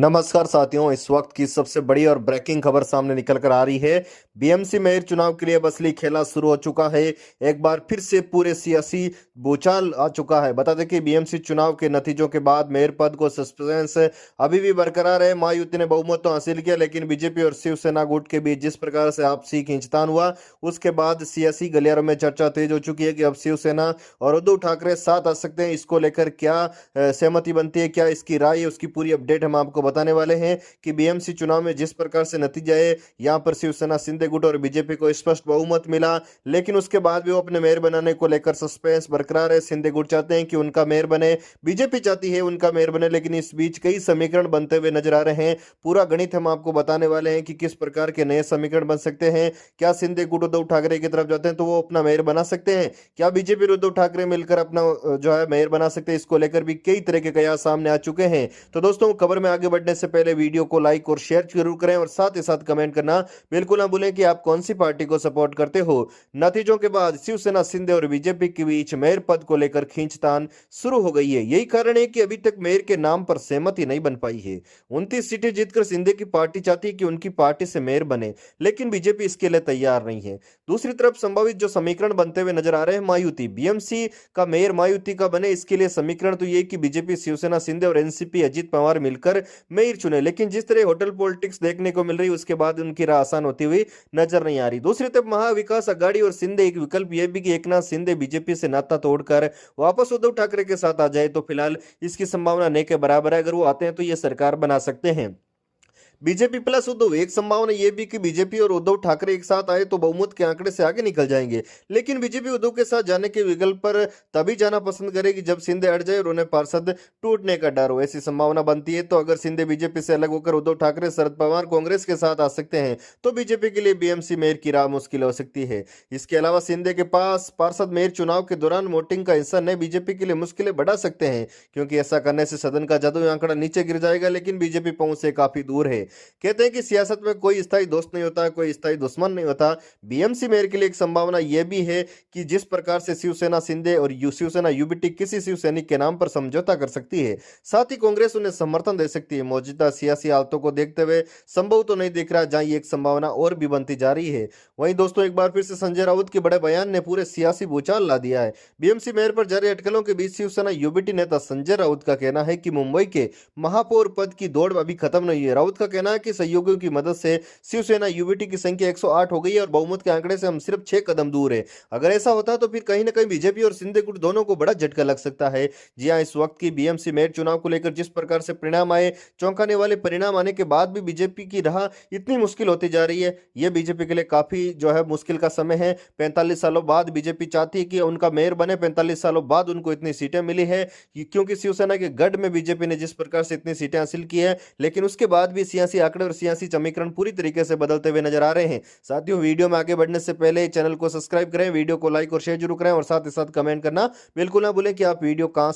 नमस्कार साथियों, इस वक्त की सबसे बड़ी और ब्रेकिंग खबर सामने निकल कर आ रही है। बीएमसी मेयर चुनाव के लिए अब असली खेला शुरू हो चुका है। एक बार फिर से पूरे सियासी भूचाल आ चुका है। बता दें कि बीएमसी चुनाव के नतीजों के बाद मेयर पद को सस्पेंस अभी भी बरकरार है। महायुति ने बहुमत तो हासिल किया, लेकिन बीजेपी और शिवसेना गुट के बीच जिस प्रकार से आपसी खींचतान हुआ, उसके बाद सियासी गलियारों में चर्चा तेज हो चुकी है कि अब शिवसेना और उद्धव ठाकरे साथ आ सकते हैं। इसको लेकर क्या सहमति बनती है, क्या इसकी राय है, उसकी पूरी अपडेट हम आपको बताने वाले हैं कि बीएमसी चुनाव में जिस प्रकार से नतीजा है, यहां पर शिवसेना शिंदे गुट और बीजेपी को स्पष्ट बहुमत मिला, लेकिन उसके बाद भी वो अपने मेयर बनाने को लेकर सस्पेंस बरकरार है। शिंदे गुट चाहते हैं कि उनका मेयर बने, बीजेपी चाहती है उनका मेयर बने, लेकिन इस बीच कई समीकरण बनते हुए नजर आ रहे हैं। पूरा गणित हम आपको बताने वाले हैं कि किस प्रकार के नए समीकरण बन सकते हैं। क्या शिंदे गुट उद्धव ठाकरे की तरफ जाते हैं तो वो अपना मेयर बना सकते हैं? क्या बीजेपी और उद्धव ठाकरे मिलकर अपना जो है मेयर बना सकते हैं? इसको लेकर भी कई तरह के कयास सामने आ चुके हैं। तो दोस्तों, खबर में आगे बढ़ने से पहले वीडियो को लाइक और शेयर जरूर करें और साथ ही साथ कमेंट करना बिल्कुल ना भूलें कि आप कौन सी पार्टी को सपोर्ट करते हो। नतीजों के बाद शिवसेना शिंदे और बीजेपी के बीच मेयर पद को लेकर खींचतान शुरू हो गई है। यही कारण है कि अभी तक मेयर के नाम पर सहमति नहीं बन पाई है। 29 सीटें जीतकर शिंदे की पार्टी चाहती है कि उनकी पार्टी से मेयर बने, लेकिन बीजेपी इसके लिए तैयार नहीं है। दूसरी तरफ संभावित जो समीकरण बनते हुए नजर आ रहे हैं, मायुति बीएमसी का मेयर मायुति का बने, इसके लिए समीकरण तो ये कि बीजेपी शिवसेना शिंदे और एनसीपी अजीत पवार मिलकर मेयर चुने, लेकिन जिस तरह होटल पॉलिटिक्स देखने को मिल रही है, उसके बाद उनकी राह आसान होती हुई नजर नहीं आ रही। दूसरी तरफ महाविकास अघाड़ी और शिंदे, एक विकल्प यह भी कि एकनाथ शिंदे बीजेपी से नाता तोड़कर वापस उद्धव ठाकरे के साथ आ जाए, तो फिलहाल इसकी संभावना नहीं के बराबर है। अगर वो आते हैं तो ये सरकार बना सकते हैं। बीजेपी प्लस उद्धव, एक संभावना यह भी कि बीजेपी और उद्धव ठाकरे एक साथ आए तो बहुमत के आंकड़े से आगे निकल जाएंगे, लेकिन बीजेपी उद्धव के साथ जाने के विकल्प पर तभी जाना पसंद करेगी जब शिंदे अड़ जाए और उन्हें पार्षद टूटने का डर हो। ऐसी संभावना बनती है। तो अगर शिंदे बीजेपी से अलग होकर उद्धव ठाकरे शरद पवार कांग्रेस के साथ आ सकते हैं, तो बीजेपी के लिए बीएमसी मेयर की राह मुश्किल हो सकती है। इसके अलावा शिंदे के पास पार्षद मेयर चुनाव के दौरान वोटिंग का हिस्सा नए बीजेपी के लिए मुश्किलें बढ़ा सकते हैं, क्योंकि ऐसा करने से सदन का जादुई आंकड़ा नीचे गिर जाएगा, लेकिन बीजेपी पहुंच से काफी दूर है। कहते हैं कि सियासत में कोई स्थायी दोस्त नहीं होता, कोई स्थायी दुश्मन नहीं होता। बीएमसी मेयर के लिए एक संभावना यह भी है कि जिस प्रकार से शिवसेना शिंदे और शिवसेना यूबीटी किसी शिव सैनिक के नाम पर समझौता कर सकती है, साथ ही कांग्रेस उन्हें समर्थन दे सकती है। मौजूदा सियासी हालतों को देखते हुए संभव तो नहीं दिख रहा, जहां ये एक संभावना और भी बनती जा रही है। वहीं दोस्तों, एक बार फिर से संजय राउत के बड़े बयान ने पूरे सियासी भूचाल ला दिया है। बीएमसी मेयर पर जारी अटकलों के बीच शिवसेना यूबीटी नेता संजय राउत का कहना है कि मुंबई के महापौर पद की दौड़ अभी खत्म नहीं है। राउत का कहना है कि सहयोगियों की मदद से शिवसेना यूबीटी की संख्या 108 हो गई है और बहुमत के आंकड़े से हम सिर्फ 6 कदम दूर है। अगर ऐसा होता है तो फिर कहीं ना कहीं बीजेपी और शिंदे गुट दोनों को बड़ा झटका लग सकता है। जी हां, इस वक्त की बीएमसी मेयर चुनाव को लेकर जिस प्रकार से परिणाम आए, चौंकाने वाले परिणाम आने के बाद भी बीजेपी की राह इतनी मुश्किल होती जा रही है, यह बीजेपी के लिए काफी जो है मुश्किल का समय है। 45 सालों बाद बीजेपी चाहती है कि उनका मेयर बने। 45 सालों बाद उनको इतनी सीटें मिली है क्योंकि शिवसेना के गढ़ में बीजेपी ने जिस प्रकार से इतनी सीटें हासिल की है, लेकिन उसके बाद भी सियासी आंकड़े और सियासी समीकरण पूरी तरीके से बदलते हुए नजर आ रहे हैं। साथियों, वीडियो में आगे बढ़ने से पहले चैनल को सब्सक्राइब करें, वीडियो को लाइक और शेयर जरूर करें और साथ ही साथ कमेंट करना बिल्कुल ना भूलें कि आप वीडियो कहां से